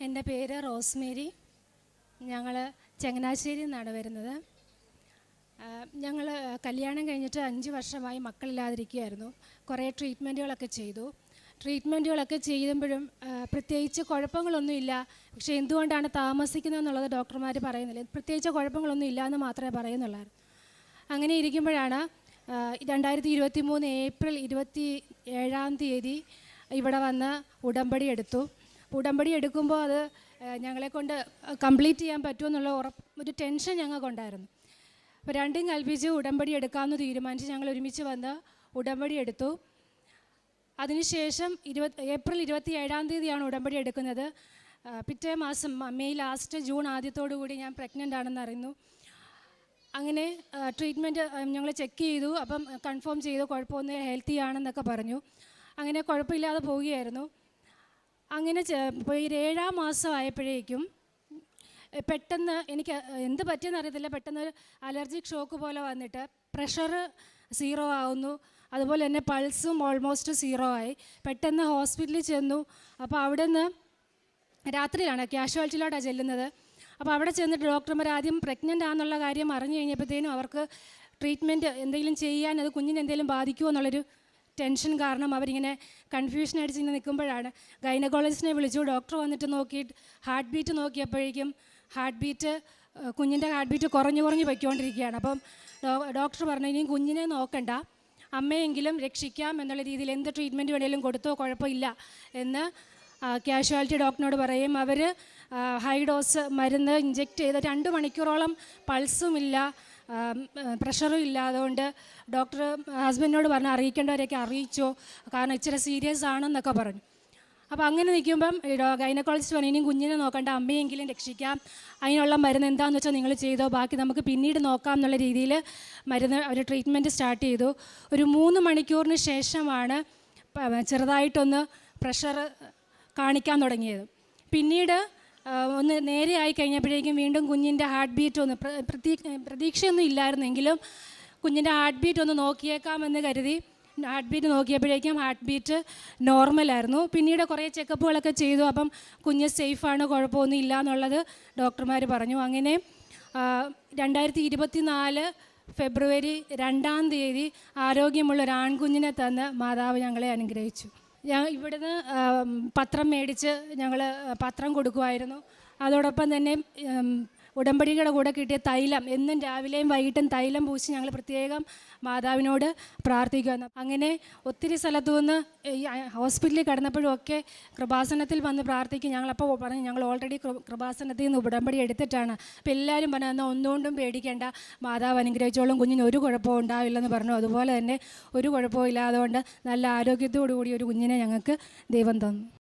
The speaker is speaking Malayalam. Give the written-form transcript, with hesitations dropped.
എൻ്റെ പേര് റോസ്മേരി. ഞങ്ങൾ ചങ്ങനാശ്ശേരിയിൽ നിന്നാണ് വരുന്നത്. ഞങ്ങൾ കല്യാണം കഴിഞ്ഞിട്ട് 5 വർഷമായി മക്കളില്ലാതിരിക്കുകയായിരുന്നു. കുറേ ട്രീറ്റ്മെൻറ്റുകളൊക്കെ ചെയ്യുമ്പോഴും പ്രത്യേകിച്ച് കുഴപ്പങ്ങളൊന്നുമില്ല. പക്ഷേ എന്തുകൊണ്ടാണ് താമസിക്കുന്നതെന്നുള്ളത് ഡോക്ടർമാർ പറയുന്നില്ല. പ്രത്യേകിച്ച് കുഴപ്പങ്ങളൊന്നും ഇല്ല എന്ന് മാത്രമേ പറയുന്നുള്ളായിരുന്നു. അങ്ങനെ ഇരിക്കുമ്പോഴാണ് 2023 ഏപ്രിൽ 27 ഇവിടെ വന്ന് ഉടമ്പടി എടുത്തു. ഉടമ്പടി എടുക്കുമ്പോൾ അത് ഞങ്ങളെക്കൊണ്ട് കംപ്ലീറ്റ് ചെയ്യാൻ പറ്റുമെന്നുള്ള ഒരു ടെൻഷൻ ഞങ്ങൾക്കുണ്ടായിരുന്നു. അപ്പോൾ രണ്ടും കൽപ്പിച്ച് ഉടമ്പടി എടുക്കാമെന്ന് തീരുമാനിച്ച് ഞങ്ങൾ ഒരുമിച്ച് വന്ന് ഉടമ്പടി എടുത്തു. അതിനുശേഷം ഏപ്രിൽ 27 ഉടമ്പടി എടുക്കുന്നത്. പിറ്റേ മാസം മെയ് ലാസ്റ്റ് ജൂൺ ആദ്യത്തോടു കൂടി ഞാൻ പ്രഗ്നൻ്റ് ആണെന്ന് അറിയുന്നു. അങ്ങനെ ട്രീറ്റ്മെൻറ്റ് ഞങ്ങൾ ചെക്ക് ചെയ്തു. അപ്പം കൺഫേം ചെയ്തു കുഴപ്പമൊന്നും ഹെൽത്തി ആണെന്നൊക്കെ പറഞ്ഞു. അങ്ങനെ കുഴപ്പമില്ലാതെ പോവുകയായിരുന്നു. അങ്ങനെ ഇപ്പോൾ 7-ാം മാസം ആയപ്പോഴേക്കും പെട്ടെന്ന് എനിക്ക് എന്ത് പറ്റിയെന്ന് അറിയത്തില്ല, പെട്ടെന്ന് അലർജിക് ഷോക്ക് പോലെ വന്നിട്ട് പ്രഷർ 0 ആവുന്നു. അതുപോലെ തന്നെ പൾസും ഓൾമോസ്റ്റ് 0 ആയി. പെട്ടെന്ന് ഹോസ്പിറ്റലിൽ ചെന്നു. അപ്പോൾ അവിടെ നിന്ന് രാത്രിയിലാണ് കാഷ്വാലിറ്റിയിലോട്ടാണ് ചെല്ലുന്നത്. അപ്പോൾ അവിടെ ചെന്നിട്ട് ഡോക്ടർമാർ ആദ്യം പ്രഗ്നൻ്റ് ആണെന്നുള്ള കാര്യം അറിഞ്ഞു കഴിഞ്ഞപ്പോഴത്തേനും അവർക്ക് ട്രീറ്റ്മെൻറ്റ് എന്തെങ്കിലും ചെയ്യാൻ അത് കുഞ്ഞിനെ എന്തെങ്കിലും ബാധിക്കുമോ എന്നുള്ളൊരു ടെൻഷൻ കാരണം അവരിങ്ങനെ കൺഫ്യൂഷൻ അടിച്ച് ഇങ്ങനെ നിൽക്കുമ്പോഴാണ് ഗൈനക്കോളജിസ്റ്റിനെ വിളിച്ചു. ഡോക്ടർ വന്നിട്ട് നോക്കിയിട്ട് ഹാർട്ട് ബീറ്റ് നോക്കിയപ്പോഴേക്കും കുഞ്ഞിൻ്റെ ഹാർട്ട് ബീറ്റ് കുറഞ്ഞു പൊയ്ക്കൊണ്ടിരിക്കുകയാണ്. അപ്പം ഡോക്ടർ പറഞ്ഞു ഇനിയും കുഞ്ഞിനെ നോക്കണ്ട, അമ്മയെങ്കിലും രക്ഷിക്കാം എന്നുള്ള രീതിയിൽ എന്ത് ട്രീറ്റ്മെൻറ്റ് വേണമെങ്കിലും കൊടുത്തോ കുഴപ്പമില്ല എന്ന് കാഷ്വാലിറ്റി ഡോക്ടറിനോട് പറയും. അവർ ഹൈ ഡോസ് മരുന്ന് ഇഞ്ചെക്റ്റ് ചെയ്ത് 2 മണിക്കൂറോളം പൾസുമില്ല, പ്രഷറും ഇല്ല. അതുകൊണ്ട് ഡോക്ടർ ഹസ്ബൻഡിനോട് പറഞ്ഞു അറിയിക്കേണ്ടവരെയൊക്കെ അറിയിച്ചോ, കാരണം ഇച്ചിരി സീരിയസ് ആണെന്നൊക്കെ പറഞ്ഞു. അപ്പോൾ അങ്ങനെ നിൽക്കുമ്പം ഗൈനക്കോളജിസ്റ്റ് പറഞ്ഞു ഇനിയും കുഞ്ഞിനെ നോക്കണ്ട, അമ്മയെങ്കിലും രക്ഷിക്കാം, അതിനുള്ള മരുന്ന് എന്താണെന്ന് വെച്ചാൽ നിങ്ങൾ ചെയ്തോ, ബാക്കി നമുക്ക് പിന്നീട് നോക്കാം എന്നുള്ള രീതിയിൽ മരുന്ന് ഒരു ട്രീറ്റ്മെൻറ്റ് സ്റ്റാർട്ട് ചെയ്തു. ഒരു 3 മണിക്കൂറിന് ശേഷമാണ് ചെറുതായിട്ടൊന്ന് പ്രഷർ കാണിക്കാൻ തുടങ്ങിയത്. പിന്നീട് ഒന്ന് നേരെ ആയി കഴിഞ്ഞപ്പോഴേക്കും വീണ്ടും കുഞ്ഞിൻ്റെ ഹാർട്ട് ബീറ്റ് ഒന്ന് പ്രതീക്ഷയൊന്നും ഇല്ലായിരുന്നെങ്കിലും കുഞ്ഞിൻ്റെ ഹാർട്ട് ബീറ്റ് ഒന്ന് നോക്കിയേക്കാമെന്ന് കരുതി ഹാർട്ട് ബീറ്റ് നോക്കിയപ്പോഴേക്കും ഹാർട്ട് ബീറ്റ് നോർമലായിരുന്നു. പിന്നീട് കുറേ ചെക്കപ്പുകളൊക്കെ ചെയ്തു. അപ്പം കുഞ്ഞ് സേഫാണ്, കുഴപ്പമൊന്നും ഇല്ല എന്നുള്ളത് ഡോക്ടർമാർ പറഞ്ഞു. അങ്ങനെ 2024 ഫെബ്രുവരി 2 ആരോഗ്യമുള്ളൊരു ആൺകുഞ്ഞിനെ തന്ന് മാതാവ് ഞങ്ങളെ അനുഗ്രഹിച്ചു. ഇവിടുന്ന് പത്രം മേടിച്ച് ഞങ്ങൾ പത്രം കൊടുക്കുമായിരുന്നു. അതോടൊപ്പം തന്നെ ഉടമ്പടിയുടെ കൂടെ കിട്ടിയ തൈലം എന്നും രാവിലെയും വൈകിട്ടും തൈലം പൂശി ഞങ്ങൾ പ്രത്യേകം മാതാവിനോട് പ്രാർത്ഥിക്കുന്നു. അങ്ങനെ ഒത്തിരി സ്ഥലത്തു നിന്ന് ഈ ഹോസ്പിറ്റലിൽ കിടന്നപ്പോഴും ഒക്കെ കൃപാസനത്തിൽ വന്ന് പ്രാർത്ഥിക്കും. ഞങ്ങളപ്പോൾ പറഞ്ഞു ഞങ്ങൾ ഓൾറെഡി കൃപാസനത്തിൽ നിന്ന് ഉടമ്പടി എടുത്തിട്ടാണ്. അപ്പോൾ എല്ലാവരും പറഞ്ഞു എന്നാൽ ഒന്നുകൊണ്ടും പേടിക്കേണ്ട, മാതാവ് അനുഗ്രഹിച്ചോളും, കുഞ്ഞിന് ഒരു കുഴപ്പവും ഉണ്ടാവില്ലെന്ന് പറഞ്ഞു. അതുപോലെ തന്നെ ഒരു കുഴപ്പവും ഇല്ലാതുകൊണ്ട് നല്ല ആരോഗ്യത്തോടു കൂടി ഒരു കുഞ്ഞിനെ ഞങ്ങൾക്ക് ദൈവം തന്നു.